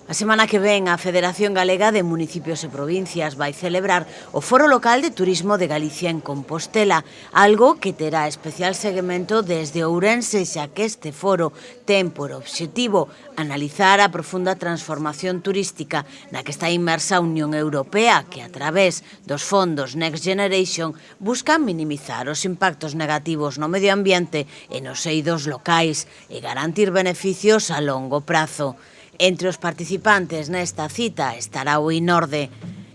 A semana que ven, a Federación Galega de Municipios e Provincias vai celebrar o Foro Local de Turismo de Galicia en Compostela, algo que terá especial seguimento desde Ourense, xa que este foro ten por obxectivo analizar a profunda transformación turística na que está inmersa a Unión Europea, que a través dos fondos Next Generation buscan minimizar os impactos negativos no medio ambiente e nos eidos locais e garantir beneficios a longo prazo. Entre os participantes nesta cita estará o INORDE.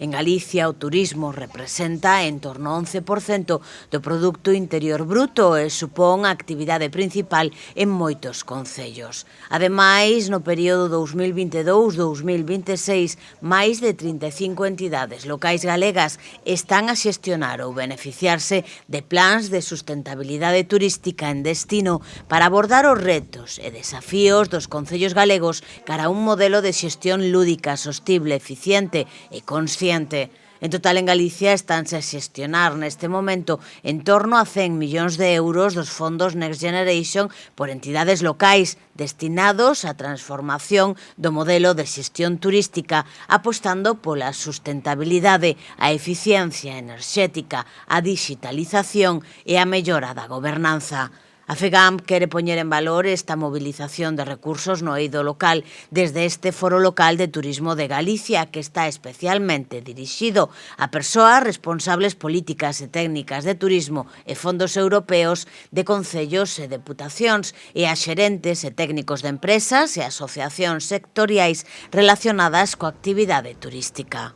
En Galicia, o turismo representa en torno ao 11% do Produto Interior Bruto e supón a actividade principal en moitos concellos. Ademais, no período 2022-2026, máis de 35 entidades locais galegas están a xestionar ou beneficiarse de plans de sustentabilidade turística en destino para abordar os retos e desafíos dos concellos galegos cara a un modelo de xestión lúdica, sostible, eficiente e consciente. En total, en Galicia estánse a xestionar neste momento en torno a 100 millóns de euros dos fondos Next Generation por entidades locais destinados á transformación do modelo de xestión turística, apostando pola sustentabilidade, a eficiencia enerxética, a digitalización e a mellora da gobernanza. A FEGAM quere poñer en valor esta movilización de recursos no eido local desde este Foro Local de Turismo de Galicia, que está especialmente dirixido a persoas responsables políticas e técnicas de turismo e fondos europeos de concellos e deputacións e a xerentes e técnicos de empresas e asociacións sectoriais relacionadas coa actividade turística.